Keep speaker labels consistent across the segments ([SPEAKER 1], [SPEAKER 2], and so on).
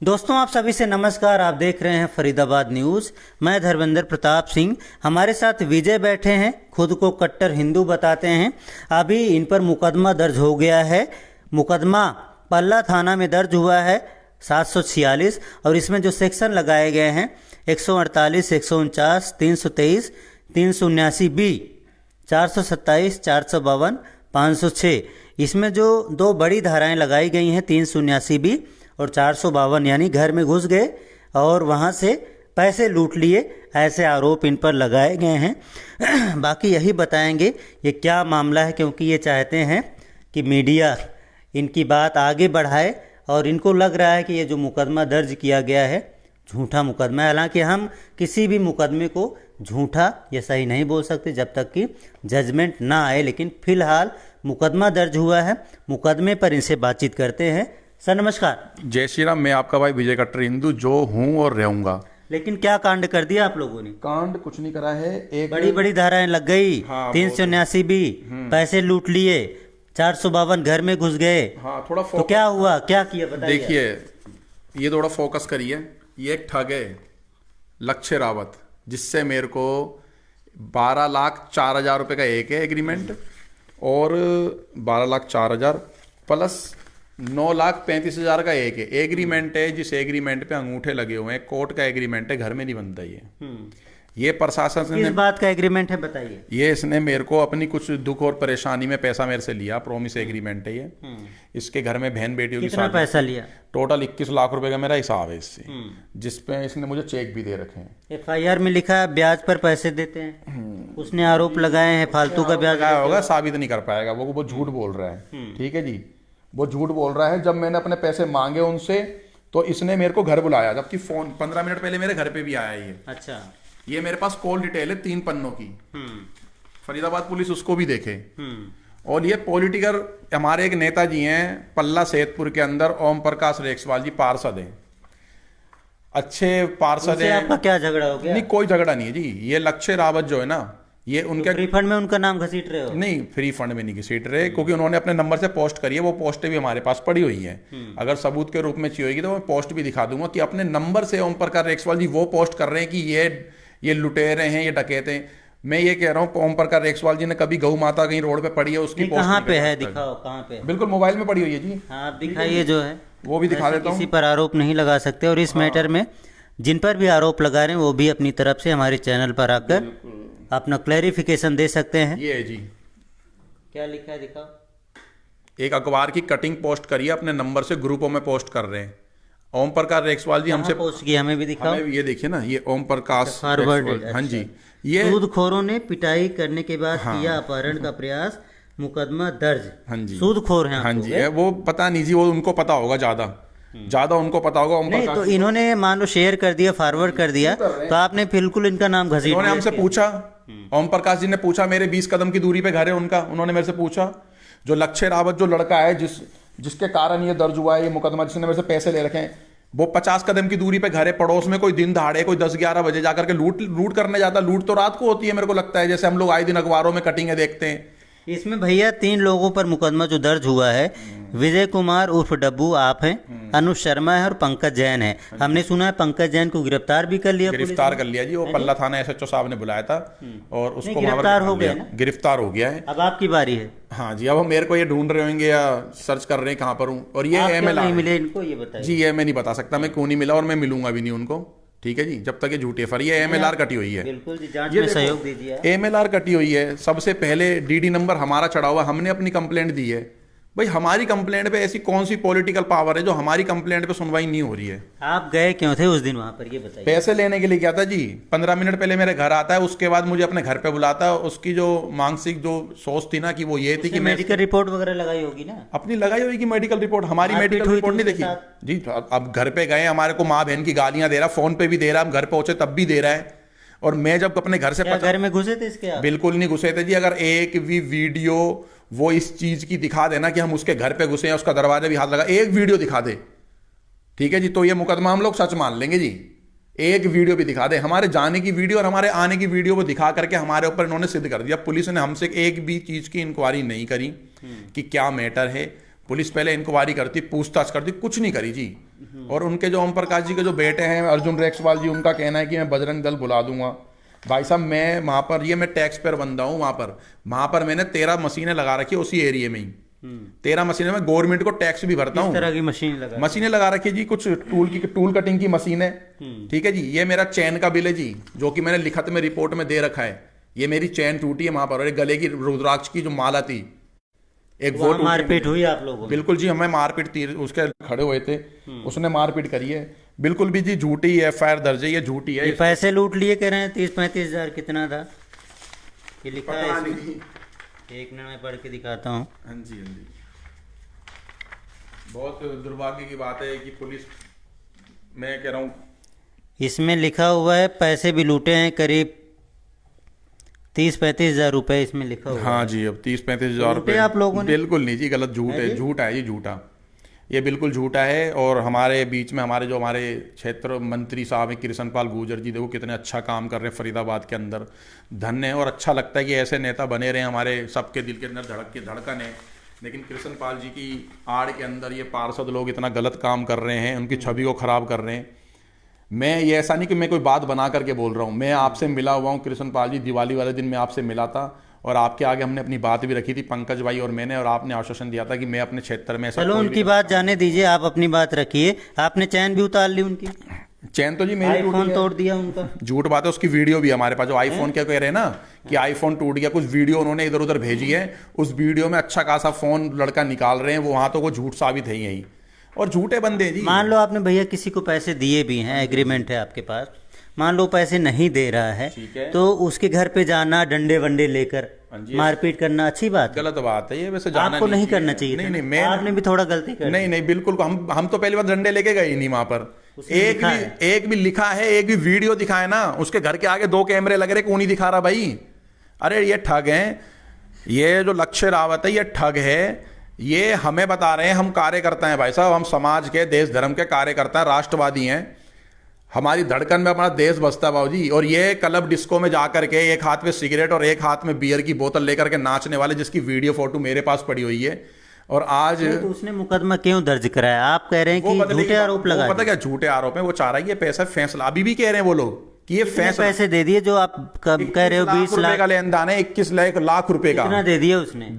[SPEAKER 1] दोस्तों आप सभी से नमस्कार। आप देख रहे हैं फरीदाबाद न्यूज़। मैं धर्मेंद्र प्रताप सिंह। हमारे साथ विजय बैठे हैं, खुद को कट्टर हिंदू बताते हैं। अभी इन पर मुकदमा दर्ज हो गया है। मुकदमा पल्ला थाना में दर्ज हुआ है 746, और इसमें जो सेक्शन लगाए गए हैं 148, 149, 323, 379B, 427, 452, 506। इसमें जो दो बड़ी धाराएं लगाई गई हैं 379B और 452, यानी घर में घुस गए और वहाँ से पैसे लूट लिए, ऐसे आरोप इन पर लगाए गए हैं। बाकी यही बताएंगे ये क्या मामला है, क्योंकि ये चाहते हैं कि मीडिया इनकी बात आगे बढ़ाए, और इनको लग रहा है कि ये जो मुकदमा दर्ज किया गया है झूठा मुकदमा है। हालांकि हम किसी भी मुकदमे को झूठा या सही नहीं बोल सकते जब तक कि जजमेंट ना आए, लेकिन फिलहाल मुकदमा दर्ज हुआ है। मुकदमे पर इनसे बातचीत करते हैं। सर नमस्कार।
[SPEAKER 2] जय श्री राम। मैं आपका भाई विजय कट्टर हिंदू जो हूँ और रहूंगा।
[SPEAKER 1] लेकिन क्या कांड कर दिया आप लोगों ने?
[SPEAKER 2] कांड कुछ नहीं करा है। एक
[SPEAKER 1] बड़ी बड़ी धाराएं लग गई।
[SPEAKER 2] हाँ,
[SPEAKER 1] 379B, पैसे लूट लिए, 452 घर में घुस गए।
[SPEAKER 2] हाँ, थोड़ा
[SPEAKER 1] तो क्या हुआ, क्या किया बताइए।
[SPEAKER 2] देखिए, ये थोड़ा फोकस करिए। ये एक ठग है लक्ष्य रावत, जिससे मेरे को 12,04,000 रुपये का एक है एग्रीमेंट, और 12,04,000 प्लस 9,35,000 का एक है एग्रीमेंट है। जिस एग्रीमेंट पे अंगूठे लगे हुए हैं, कोर्ट का एग्रीमेंट है, घर में नहीं बनता ये प्रशासन से।
[SPEAKER 1] किस बात का एग्रीमेंट है बताइए।
[SPEAKER 2] ये इसने मेरे को अपनी कुछ दुख और परेशानी में पैसा मेरे से लिया, प्रॉमिस एग्रीमेंट है ये। इसके घर में बहन बेटियों की
[SPEAKER 1] कितना पैसा लिया?
[SPEAKER 2] टोटल 21 लाख रुपए का मेरा हिसाब है इससे, जिसपे इसने मुझे चेक भी दे रखे हैं।
[SPEAKER 1] FIR में लिखा है ब्याज पर पैसे देते हैं। उसने आरोप लगाए हैं फालतू का ब्याज
[SPEAKER 2] क्या होगा, साबित नहीं कर पाएगा वो झूठ बोल रहा है। ठीक है जी, वो झूठ बोल रहा है। जब मैंने अपने पैसे मांगे उनसे, तो इसने मेरे को घर बुलाया, जबकि फोन 15 मिनट पहले मेरे घर पे भी आया ये।
[SPEAKER 1] अच्छा।
[SPEAKER 2] ये मेरे पास कॉल डिटेल है 3 पन्नों की। फरीदाबाद पुलिस उसको भी देखे। और ये पॉलिटिकल हमारे एक नेताजी हैं पल्ला सैदपुर के अंदर, ओम प्रकाश रेखसवाल जी, पार्षद हैं, अच्छे पार्षद हैं।
[SPEAKER 1] आपका क्या झगड़ा हो गया?
[SPEAKER 2] नहीं, कोई झगड़ा नहीं है जी। ये लक्ष्य रावत जो है ना, ये उनके
[SPEAKER 1] फ्री फंड में उनका नाम घसीट रहे हो?
[SPEAKER 2] नहीं, फ्री फंड में नहीं घसीट रहे, क्योंकि उन्होंने अपने नंबर से पोस्ट करी है। वो पोस्टें भी हमारे पास पड़ी हुई है। अगर सबूत के रूप में चाहिए होगी तो मैं पोस्ट भी दिखा दूंगा कि अपने नंबर से ओम प्रकाश रेखसवाल जी वो पोस्ट कर रहे हैं कि ये लुटेरे हैं, ये डकैते हैं। मैं ये कह रहा हूँ, ओम प्रकाश रेखसवाल जी ने कभी गौ माता कहीं रोड पे पड़ी है, उसकी पोस्ट
[SPEAKER 1] कहाँ पे है? दिखाओ कहाँ पे।
[SPEAKER 2] बिल्कुल मोबाइल में पड़ी हुई है जी।
[SPEAKER 1] हाँ आप दिखाइए जो है,
[SPEAKER 2] वो भी दिखा देता हूँ।
[SPEAKER 1] किसी पर आरोप नहीं लगा सकते, और इस मैटर में जिन पर भी आरोप लगा रहे हैं वो भी अपनी तरफ से हमारे चैनल पर आकर अपना क्लैरिफिकेशन दे सकते हैं।
[SPEAKER 2] ये है जी,
[SPEAKER 1] क्या लिखा है दिखाओ।
[SPEAKER 2] एक अखबार की कटिंग पोस्ट करी है, अपने नंबर से ग्रुपों में पोस्ट कर रहे हैं। ओम प्रकाश रेखसवाल जी हमसे
[SPEAKER 1] पोस्ट किया, हमें भी दिखाओ।
[SPEAKER 2] हमें ये देखिए ना, ये ओम प्रकाश
[SPEAKER 1] फॉरवर्ड।
[SPEAKER 2] हाँ जी, ये
[SPEAKER 1] सूदखोरों ने पिटाई करने के बाद किया अपहरण का प्रयास, मुकदमा दर्ज।
[SPEAKER 2] हाँ जी,
[SPEAKER 1] सूदखोर हैं।
[SPEAKER 2] हाँ जी, वो पता नहीं जी, वो उनको पता होगा, ज्यादा उनको पता होगा। ओम
[SPEAKER 1] नहीं
[SPEAKER 2] प्रकाश
[SPEAKER 1] तो इन्होंने मान लो शेयर कर दिया, फॉरवर्ड कर दिया, तो आपने बिल्कुल इनका नाम घसीट
[SPEAKER 2] उन्होंने
[SPEAKER 1] दिया।
[SPEAKER 2] हमसे पूछा, ओम प्रकाश जी ने पूछा, मेरे 20 कदम की दूरी पे घर है उनका। उन्होंने मेरे से पूछा, जो लक्ष्य रावत जो लड़का है जिसके कारण ये दर्ज हुआ है ये मुकदमा, जिसने मेरे से पैसे ले रखे हैं, वो 50 कदम की दूरी पे घर है, पड़ोस में। कोई दिन दहाड़े कोई 10-11 बजे जाकर के लूट करने जाता। लूट तो रात को होती है, मेरे को लगता है, जैसे हम लोग आए दिन अखबारों में कटिंगें देखते हैं।
[SPEAKER 1] इसमें भैया 3 लोगों पर मुकदमा जो दर्ज हुआ है, विजय कुमार उर्फ डब्बू आप हैं, अनुज शर्मा है और पंकज जैन है। हमने सुना है पंकज जैन को गिरफ्तार भी कर लिया।
[SPEAKER 2] गिरफ्तार कर लिया जी, वो पल्ला थाना SHO साहब ने बुलाया था और उसको
[SPEAKER 1] गिरफ्तार हो गया।
[SPEAKER 2] गिरफ्तार हो गया है।
[SPEAKER 1] अब आपकी बारी है।
[SPEAKER 2] हाँ जी, अब मेरे को ये ढूंढ रहे होंगे या सर्च कर रहे हैं कहाँ पर हूँ। और ये MLR
[SPEAKER 1] नहीं मिले इनको, ये बताइए
[SPEAKER 2] जी। ये मैं नहीं बता सकता मैं क्यों नहीं मिला, और मैं मिलूंगा भी नहीं उनको। ठीक है जी, जब तक ये झूठी FIR। ये MLR कटी हुई है।
[SPEAKER 1] बिल्कुल जी, जांच में सहयोग दीजिए।
[SPEAKER 2] MLR कटी हुई है। सबसे पहले DD नंबर हमारा चढ़ा हुआ, हमने अपनी कंप्लेंट दी है। भाई हमारी कंप्लेंट पे ऐसी कौन सी पॉलिटिकल पावर है जो हमारी कंप्लेंट पे सुनवाई नहीं हो रही है?
[SPEAKER 1] आप गए क्यों थे उस दिन वहां पर, ये बताइए।
[SPEAKER 2] पैसे लेने के लिए गया था जी। 15 मिनट पहले मेरे घर आता है, उसके बाद मुझे अपने घर पे बुलाता है। उसकी जो मानसिक जो सोच थी ना, कि वो ये थी कि
[SPEAKER 1] मेडिकल रिपोर्ट वगैरह लगाई होगी ना?
[SPEAKER 2] अपनी लगाई होगी मेडिकल रिपोर्ट। हमारी मेडिकल रिपोर्ट नहीं देखी जी। अब घर पे गए, हमारे को माँ बहन की गालियां दे रहा, फोन पे भी दे रहा, हम घर पहुंचे तब भी दे रहा है। और मैं जब अपने घर से
[SPEAKER 1] घर में घुसे थे इसके?
[SPEAKER 2] बिल्कुल नहीं घुसे थे जी। अगर एक भी वीडियो वो इस चीज की दिखा देना कि हम उसके घर पे घुसे हैं, उसका दरवाजा भी हाथ लगा, एक वीडियो दिखा दे, ठीक है जी, तो ये मुकदमा हम लोग सच मान लेंगे जी। एक वीडियो भी दिखा दे, हमारे जाने की वीडियो और हमारे आने की वीडियो को दिखा करके हमारे ऊपर इन्होंने सिद्ध कर दिया। पुलिस ने हमसे एक भी चीज की इंक्वायरी नहीं करी कि क्या मैटर है। पुलिस पहले इंक्वायरी करती, पूछताछ करती, कुछ नहीं करी जी। और उनके जो ओम प्रकाश जी के जो बेटे हैं अर्जुन रेक्सवाल जी, उनका कहना है कि मैं बजरंग दल बुला दूंगा। भाई साहब मैं वहां पर, ये मैं टैक्स पेयर बंदा हूँ, वहां पर मैंने 13 मशीनें लगा रखी है उसी एरिया में ही। 13 मशीनें, मैं गवर्नमेंट को टैक्स भी भरता हूँ।
[SPEAKER 1] तरह की मशीनें
[SPEAKER 2] लगा रखी है जी, कुछ टूल कटिंग की मशीन है, ठीक है जी। ये मेरा चैन का बिल है जी, जो कि मैंने लिखत में रिपोर्ट में दे रखा है। ये मेरी चैन टूटी है वहां पर, और एक गले की रुद्राक्ष की जो माला थी, एक वो
[SPEAKER 1] मारपीट हुई आप लोगों?
[SPEAKER 2] बिल्कुल जी, हमें मारपीट, उसके खड़े हुए थे, उसने मारपीट करी है। बिल्कुल भी जी झूठी है, FIR दर्ज है, ये झूठी है।
[SPEAKER 1] ये पैसे लूट लिए कह रहे हैं 30-35 हजार, कितना था ये लिखा है इसमें? एक मिनट में पढ़ के दिखाता हूँ।
[SPEAKER 2] हाँ जी, हाँ जी। बहुत दुर्भाग्य की बात है कि पुलिस, मैं कह रहा हूँ,
[SPEAKER 1] इसमें लिखा हुआ है पैसे भी लूटे हैं करीब 30-35 हजार रुपए, इसमें लिखा हुआ
[SPEAKER 2] हाँ
[SPEAKER 1] है।
[SPEAKER 2] जी, अब 30-35 हजार
[SPEAKER 1] लूटे आप लोगों ने?
[SPEAKER 2] बिल्कुल नहीं जी, गलत, झूठ है, झूठा है जी, झूठा, ये बिल्कुल झूठा है। और हमारे बीच में हमारे क्षेत्र मंत्री साहब हैं कृष्णपाल गुर्जर जी, देखो कितने अच्छा काम कर रहे हैं फरीदाबाद के अंदर, धन्य है। और अच्छा लगता है कि ऐसे नेता बने रहे, हमारे सबके दिल के अंदर धड़कन है। लेकिन कृष्णपाल जी की आड़ के अंदर ये पार्षद लोग इतना गलत काम कर रहे हैं, उनकी छवि को खराब कर रहे हैं। मैं ये ऐसा नहीं कि मैं कोई बात बना करके बोल रहा हूँ, मैं आपसे मिला हुआ हूँ कृष्णपाल जी, दिवाली वाले दिन मैं आपसे मिला था, और आपके आगे हमने अपनी बात भी रखी थी पंकज भाई और मैंने, और आपने आश्वासन दिया था कि मैं अपने क्षेत्र में ऐसा।
[SPEAKER 1] चलो उनकी बात जाने दीजिए, आप अपनी बात रखिए। आपने चैन भी उतार ली उनकी?
[SPEAKER 2] चैन तो जी मेरी
[SPEAKER 1] आईफोन तोड़ दिया उनका?
[SPEAKER 2] झूठ बात है, उसकी वीडियो भी हमारे पास, जो आईफोन क्या कह रहे हैं ना कि आईफोन टूट गया, कुछ वीडियो उन्होंने इधर उधर भेजी है, उस वीडियो में अच्छा खासा फोन लड़का निकाल रहे हैं, वो वहां तो वो झूठ साबित है यही, और झूठे बंदे जी।
[SPEAKER 1] मान लो आपने भैया किसी को पैसे दिए भी हैं, एग्रीमेंट है आपके पास, मान लो पैसे नहीं दे रहा है, तो उसके घर पे जाना डंडे वंडे लेकर मारपीट करना अच्छी बात है?
[SPEAKER 2] गलत बात है ये, वैसे जाना
[SPEAKER 1] आपको नहीं करना चाहिए। नहीं, आपने भी थोड़ा गलती कर।
[SPEAKER 2] नहीं, बिल्कुल, हम तो पहली बार डंडे लेके गए ही नहीं वहां पर। एक भी लिखा है, एक भी वीडियो दिखाए ना, उसके घर के आगे 2 कैमरे लग रहे, कौन नहीं दिखा रहा भाई? अरे ये ठग है, ये जो लक्ष्य रावत है ये ठग है, ये हमें बता रहे हैं। हम कार्यकर्ता हैं भाई साहब, हम समाज के, देश धर्म के कार्यकर्ता हैं, राष्ट्रवादी हैं, हमारी धड़कन में अपना देश बसता है बाबूजी। और ये क्लब डिस्को में जाकर के एक हाथ में सिगरेट और एक हाथ में बियर की बोतल लेकर के नाचने वाले, जिसकी वीडियो फोटो मेरे पास पड़ी हुई है, और आज
[SPEAKER 1] तो उसने मुकदमा क्यों दर्ज कराया? आप कह रहे हैं कि झूठे आरोप लगा?
[SPEAKER 2] पता क्या झूठे आरोप है, वो चाह रहा है ये पैसा फैसला, अभी भी कह रहे हैं वो लोग कि ये फैसला,
[SPEAKER 1] पैसे दे दिए जो आप कह रहे हो 20 लाख
[SPEAKER 2] का लेन देन है, 21 लाख रुपए का।
[SPEAKER 1] कितना दे दिया उसने?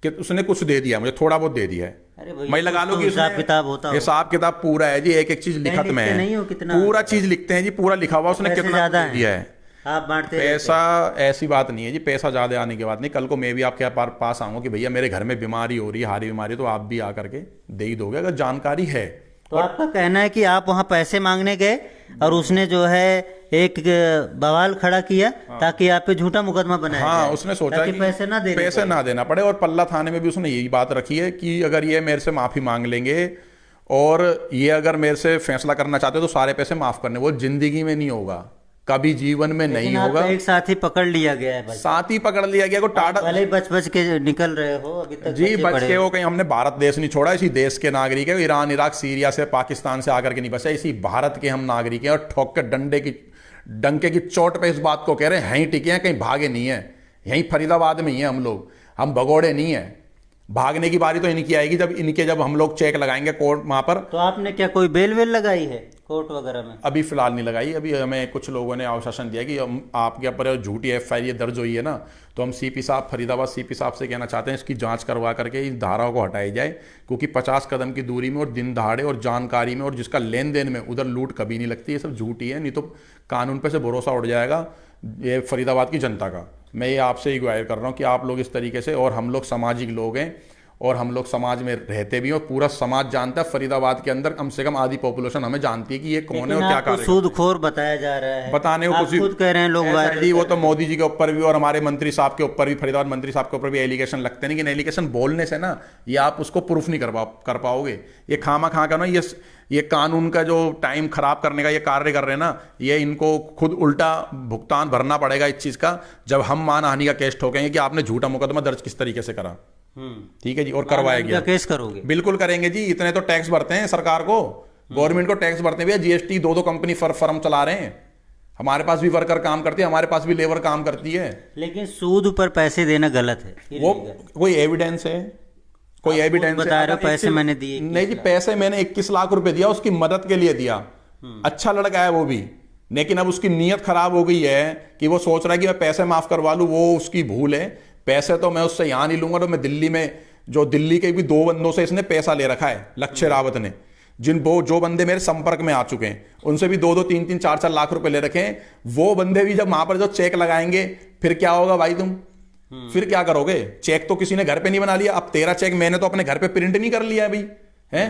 [SPEAKER 2] कि उसने कुछ दे दिया, मुझे थोड़ा बहुत दे दिया है। मैं लगा लो कि
[SPEAKER 1] हिसाब किताब होता है,
[SPEAKER 2] हिसाब किताब पूरा है जी, एक एक चीज लिखत में है,
[SPEAKER 1] नहीं हो कितना
[SPEAKER 2] पूरा चीज लिखते हैं जी, पूरा लिखा हुआ उसने कितना दे दिया है।
[SPEAKER 1] आप बांटते
[SPEAKER 2] पैसा, ऐसी बात नहीं है जी, पैसा ज्यादा आने की बात नहीं। कल को मैं भी आपके पास आऊंगा कि भैया मेरे घर में बीमारी हो रही है, हारी बीमारी, तो आप भी आकर के दे ही दोगे अगर जानकारी है
[SPEAKER 1] तो। आपका कहना है कि आप वहां पैसे मांगने गए और उसने जो है एक बवाल खड़ा किया ताकि आप पे झूठा मुकदमा बनाया
[SPEAKER 2] हाँ,
[SPEAKER 1] जाए,
[SPEAKER 2] उसने सोचा कि पैसे ना देना पड़े। और पल्ला थाने में भी उसने यही बात रखी है कि अगर ये मेरे से माफी मांग लेंगे और ये अगर मेरे से फैसला करना चाहते हो तो सारे पैसे माफ करने, वो जिंदगी में नहीं होगा, कभी जीवन में नहीं होगा।
[SPEAKER 1] एक साथी पकड़ लिया गया है भाई।
[SPEAKER 2] साथी पकड़ लिया गया को टाटा,
[SPEAKER 1] पहले बच के निकल रहे हो, अभी तक
[SPEAKER 2] जी बच के हो, कहीं हमने भारत देश नहीं छोड़ा, इसी देश के नागरिक है, ईरान इराक सीरिया से पाकिस्तान से आकर के नहीं बचा, इसी भारत के हम नागरिक हैं। और ठोक के डंके की चोट पे इस बात को कह रहे हैं, यहीं टिके हैं, कहीं भागे नहीं है, यहीं फरीदाबाद में ही है हम लोग, हम भगोड़े नहीं है। भागने की बारी तो इनकी आएगी जब हम लोग चेक लगाएंगे कोर्ट वहां पर।
[SPEAKER 1] तो आपने क्या कोई बेल लगाई है कोर्ट वगैरह में?
[SPEAKER 2] अभी फिलहाल नहीं लगाई। अभी हमें कुछ लोगों ने आश्वासन दिया कि हम आपके ऊपर झूठी FIR दर्ज हुई है ना, तो हम CP साहब, फरीदाबाद CP साहब से कहना चाहते हैं इसकी जांच करवा करके इस धाराओं को हटाई जाए, क्योंकि 50 कदम की दूरी में और दिन दहाड़े और जानकारी में और जिसका लेन देन में उधर लूट कभी नहीं लगती, ये सब झूठी है। नहीं तो कानून पे से भरोसा उठ जाएगा ये फरीदाबाद की जनता का। मैं ये आपसे ही गुहार कर रहा हूँ कि आप लोग इस तरीके से, और हम लोग सामाजिक लोग हैं और हम लोग समाज में रहते भी हैं, और पूरा समाज जानता है फरीदाबाद के अंदर कम से कम आधी पॉपुलेशन हमें जानती है कि ये कौन है और क्या कर रहे हैं।
[SPEAKER 1] सूदखोर बताया जा रहा है,
[SPEAKER 2] बताने को कुछ
[SPEAKER 1] खुद कह रहे हैं लोग
[SPEAKER 2] जी, वो तो मोदी जी के ऊपर भी और हमारे मंत्री साहब के ऊपर भी, फरीदाबाद मंत्री साहब के ऊपर भी एलिगेशन लगते हैं, लेकिन एलिगेशन बोलने से ना ये आप उसको प्रूफ नहीं कर पाओगे। ये खामा खा का ना ये कानून का जो टाइम खराब करने का ये कार्य कर रहे हैं ना, ये इनको खुद उल्टा भुगतान भरना पड़ेगा इस चीज का, जब हम मानहानि का केस ठोकेंगे कि आपने झूठा मुकदमा दर्ज किस तरीके से करा। ठीक है जी, और करवाया गया।
[SPEAKER 1] केस करोगे?
[SPEAKER 2] बिल्कुल करेंगे जी, इतने तो टैक्स भरते हैं सरकार को, गवर्नमेंट को टैक्स भरते हैं, GST 2 कंपनी फर्म चला रहे हैं, हमारे पास भी वर्कर काम करती है, हमारे पास भी लेबर काम करती है।
[SPEAKER 1] लेकिन सूद पर पैसे देना गलत है,
[SPEAKER 2] वो कोई एविडेंस है, कोई
[SPEAKER 1] आप
[SPEAKER 2] एविडेंस
[SPEAKER 1] बता रहे हो पैसे मैंने दिए,
[SPEAKER 2] नहीं जी, पैसे मैंने 21 लाख रुपए दिया, उसकी मदद के लिए दिया। अच्छा लड़का है वो भी, लेकिन अब उसकी नीयत खराब हो गई है कि वो सोच रहा है कि मैं पैसे माफ करवा लूं, वो उसकी भूल है। पैसे तो मैं उससे यहां नहीं लूंगा, तो मैं दिल्ली में, जो दिल्ली के भी 2 बंदों से इसने पैसा ले रखा है, लक्ष्य रावत ने, जो बंदे मेरे संपर्क में आ चुके हैं, उनसे भी 2-2, 3-3, 4-4 लाख रुपए ले रखे हैं। वो बंदे भी जब वहां पर जो चेक लगाएंगे, फिर क्या होगा भाई तुम? फिर क्या करोगे? चेक तो किसी ने घर पे नहीं बना लिया, अब तेरा चेक मैंने तो अपने घर पे प्रिंट नहीं कर लिया अभी है।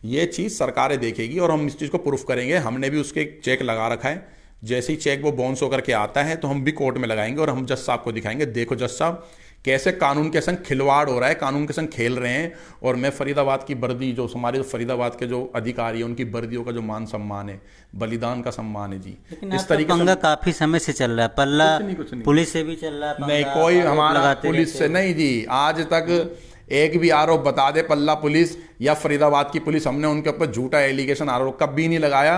[SPEAKER 2] ये चीज सरकारें देखेगी और हम इस चीज को प्रूफ करेंगे। हमने भी उसके चेक लगा रखा है, जैसे ही चेक वो बाउंस होकर के आता है तो हम भी कोर्ट में लगाएंगे और हम जज साहब को दिखाएंगे, देखो जज साहब कैसे कानून के संग खिलवाड़ हो रहा है, कानून के संग खेल रहे हैं। और मैं फरीदाबाद की वर्दी, जो हमारे फरीदाबाद के जो अधिकारी है, उनकी वर्दियों का जो मान सम्मान है, बलिदान का सम्मान है जी,
[SPEAKER 1] इस तरीके से पंगा काफी समय से चल रहा है, पल्ला
[SPEAKER 2] कुछ नहीं।
[SPEAKER 1] पुलिस से भी चल रहा है,
[SPEAKER 2] नहीं कोई हमारा पुलिस से नहीं जी, आज तक एक भी आरोप बता दे पल्ला पुलिस या फरीदाबाद की पुलिस, हमने उनके ऊपर झूठा एलिगेशन आरोप कभी नहीं लगाया।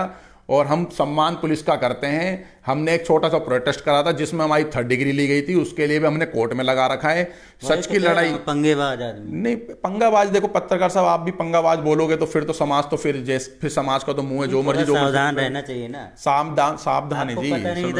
[SPEAKER 2] और हम सम्मान पुलिस का करते हैं। हमने एक छोटा सा प्रोटेस्ट करा था जिसमें हमारी 3rd डिग्री ली गई थी, उसके लिए भी हमने कोर्ट में लगा रखा है। सच की लड़ाई,
[SPEAKER 1] पंगेबाज आदमी
[SPEAKER 2] नहीं पंगाबाज, देखो पत्रकार साहब आप भी पंगाबाज बोलोगे तो फिर तो समाज तो फिर समाज का तो मुंह है, जो मर्जी जो
[SPEAKER 1] सावधान रहना चाहिए ना,
[SPEAKER 2] सावधान है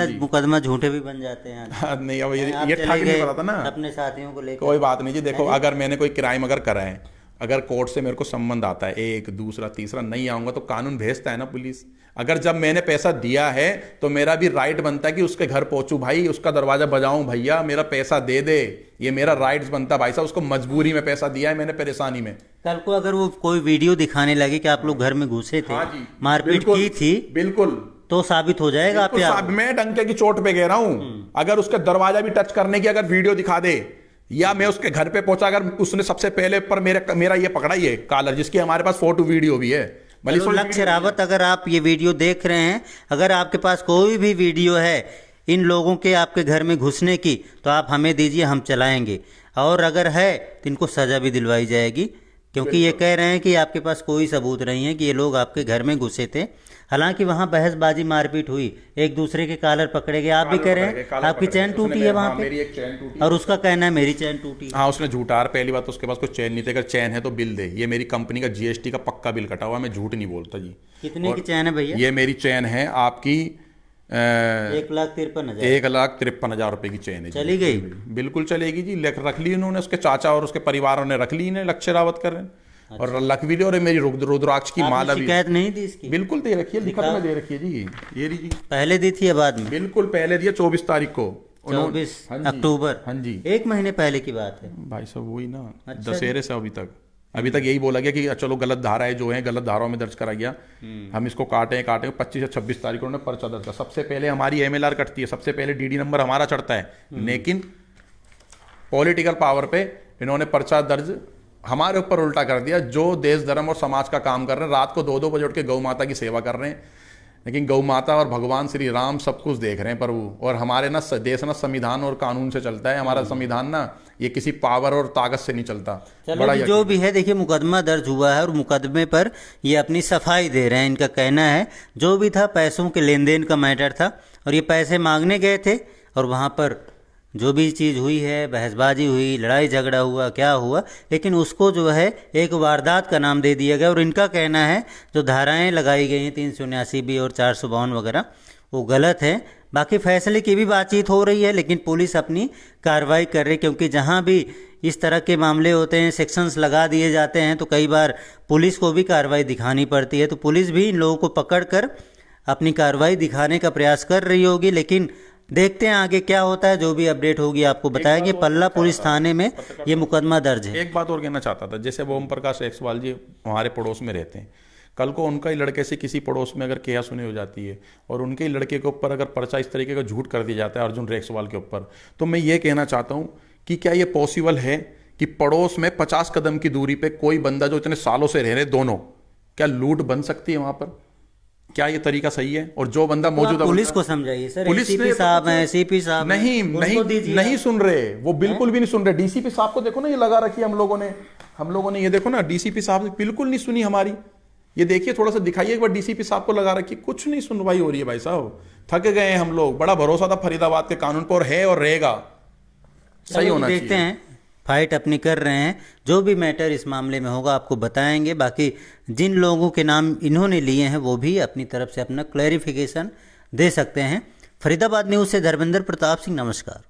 [SPEAKER 2] जी,
[SPEAKER 1] मुकदमा झूठे भी बन जाते हैं।
[SPEAKER 2] नहीं अब ये ठग नहीं पड़ा था ना
[SPEAKER 1] अपने साथियों को लेकर,
[SPEAKER 2] कोई बात नहीं जी। देखो अगर मैंने कोई क्राइम अगर करा है, अगर कोर्ट से मेरे को संबंध आता है, 1, दूसरा, तीसरा, नहीं आऊंगा तो कानून भेजता है ना पुलिस। अगर जब मैंने पैसा दिया है तो मेरा भी राइट बनता है कि उसके घर पहुंचूं भाई, उसका दरवाजा बजाऊं, भैया मेरा पैसा दे दे, ये मेरा राइट्स बनता है भाई साहब। उसको मजबूरी में पैसा दिया है मैंने, परेशानी में।
[SPEAKER 1] कल को अगर वो कोई वीडियो दिखाने लगे कि आप लोग घर में घुसे थे,
[SPEAKER 2] हाँ जी,
[SPEAKER 1] मारपीट की थी,
[SPEAKER 2] बिल्कुल
[SPEAKER 1] तो साबित हो जाएगा आप।
[SPEAKER 2] मैं डंके की चोट पे कह रहा हूं, अगर उसका दरवाजा भी टच करने की अगर वीडियो दिखा दे, या मैं उसके घर पे पहुंचा, अगर उसने सबसे पहले पर मेरा ये पकड़ा ही है कॉलर, जिसकी हमारे पास फोटो वीडियो भी है।
[SPEAKER 1] लक्ष्य रावत, अगर आप ये वीडियो देख रहे हैं, अगर आपके पास कोई भी वीडियो है इन लोगों के आपके घर में घुसने की, तो आप हमें दीजिए, हम चलाएंगे। और अगर है तो इनको सजा भी दिलवाई जाएगी, क्योंकि ये कह रहे हैं कि आपके पास कोई सबूत नहीं है कि ये लोग आपके घर में घुसे थे। हालांकि वहां बहसबाजी मारपीट हुई, एक दूसरे के कॉलर पकड़े गए। आप भी कह रहे हैं आपकी चैन टूटी है वहां पे,
[SPEAKER 2] मेरी एक चैन टूटी,
[SPEAKER 1] और उसका कहना है मेरी चैन टूटी।
[SPEAKER 2] हाँ उसने झूठा, पहली बात तो उसके पास कोई चैन नहीं थी, अगर चैन है तो बिल दे। ये मेरी कंपनी का GST का पक्का बिल कटा हुआ, मैं झूठ नहीं बोलता जी।
[SPEAKER 1] कितने की चैन है भैया?
[SPEAKER 2] ये मेरी चैन है आपकी
[SPEAKER 1] 1,53,000,
[SPEAKER 2] 1,53,000 रुपए की चैन है।
[SPEAKER 1] चली गई?
[SPEAKER 2] बिल्कुल चलेगी जी, रख ली उन्होंने, उसके चाचा और उसके परिवार ने रख ली इन्हें, लक्ष्य रावत कर रहे हैं। और लखवीली और मेरी रुद्राक्ष की माला भी
[SPEAKER 1] शिकायत नहीं दी इसकी?
[SPEAKER 2] बिल्कुल दे रखी है, लिखत में दे रखी है जी, ये ली जी।
[SPEAKER 1] पहले दी थी या बाद में?
[SPEAKER 2] बिल्कुल पहले दिया, 24 तारीख को,
[SPEAKER 1] 24 अक्टूबर।
[SPEAKER 2] हाँ जी,
[SPEAKER 1] 1 महीने पहले की बात है
[SPEAKER 2] भाई साहब, वही ना।
[SPEAKER 1] अच्छा,
[SPEAKER 2] दशहरे से अभी तक यही बोला गया कि चलो गलत धाराएं जो है गलत धाराओं में दर्ज करा गया, हम इसको काटे 25 या 26 तारीख को उन्होंने पर्चा दर्ज करा। सबसे पहले हमारी MLR कटती है, सबसे पहले DD नंबर हमारा चढ़ता है, लेकिन पॉलिटिकल पावर पे इन्होंने पर्चा दर्ज हमारे ऊपर उल्टा कर दिया। जो देश धर्म और समाज का काम कर रहे हैं, रात को 2-2 बजे उठ के गौ माता की सेवा कर रहे हैं, लेकिन गौ माता और भगवान श्री राम सब कुछ देख रहे हैं प्रभु। और हमारे ना देश ना संविधान और कानून से चलता है, हमारा संविधान ना ये किसी पावर और ताकत से नहीं चलता।
[SPEAKER 1] बड़ा जो भी है, देखिए मुकदमा दर्ज हुआ है और मुकदमे पर ये अपनी सफाई दे रहे हैं। इनका कहना है जो भी था पैसों के लेन देन का मैटर था, और ये पैसे मांगने गए थे, और वहाँ पर जो भी चीज़ हुई है, बहसबाजी हुई, लड़ाई झगड़ा हुआ, क्या हुआ, लेकिन उसको जो है एक वारदात का नाम दे दिया गया। और इनका कहना है जो धाराएं लगाई गई हैं 379B और 452 वगैरह, वो गलत है। बाकी फैसले की भी बातचीत हो रही है, लेकिन पुलिस अपनी कार्रवाई कर रही है, क्योंकि जहां भी इस तरह के मामले होते हैं, सेक्शंस लगा दिए जाते हैं, तो कई बार पुलिस को भी कार्रवाई दिखानी पड़ती है। तो पुलिस भी इन लोगों को पकड़ कर अपनी कार्रवाई दिखाने का प्रयास कर रही होगी, लेकिन देखते हैं आगे क्या होता है। जो भी अपडेट होगी आपको बताएंगे। पल्ला पुलिस थाने में ये मुकदमा दर्ज है।
[SPEAKER 2] एक बात और कहना चाहता था, जैसे ओम प्रकाश एक्सवाल जी हमारे पड़ोस में रहते हैं, कल को उनका ही लड़के से किसी पड़ोस में अगर केया सुनी हो जाती है और उनके ही लड़के के ऊपर अगर पर्चा इस तरीके का झूठ कर दिया जाता है अर्जुन रेक्सवाल के ऊपर, तो मैं ये कहना चाहता हूँ कि क्या ये पॉसिबल है कि पड़ोस में 50 कदम की दूरी पे कोई बंदा जो इतने सालों से रह रहे दोनों, क्या लूट बन सकती है वहां पर? क्या ये तरीका सही है? और जो बंदा मौजूदा
[SPEAKER 1] पुलिस को समझाइए सर,
[SPEAKER 2] पुलिस
[SPEAKER 1] एसीपी साहब हैं, CP साहब
[SPEAKER 2] नहीं सुन रहे, वो बिल्कुल भी नहीं सुन रहे। DCP साहब को देखो ना, ये लगा रखी है हम लोगों ने ये देखो ना, DCP साहब बिल्कुल नहीं सुनी हमारी। ये देखिए, थोड़ा सा दिखाइए एक बार, DCP साहब को लगा रखी, कुछ नहीं सुनवाई हो रही है भाई साहब। थक गए हैं हम लोग। बड़ा भरोसा था फरीदाबाद के कानून पर, है और रहेगा, सही होना चाहिए।
[SPEAKER 1] देखते हैं फाइट अपनी कर रहे हैं। जो भी मैटर इस मामले में होगा आपको बताएंगे। बाकी जिन लोगों के नाम इन्होंने लिए हैं वो भी अपनी तरफ से अपना क्लैरिफिकेशन दे सकते हैं। फरीदाबाद न्यूज़ से धर्मेंद्र प्रताप सिंह, नमस्कार।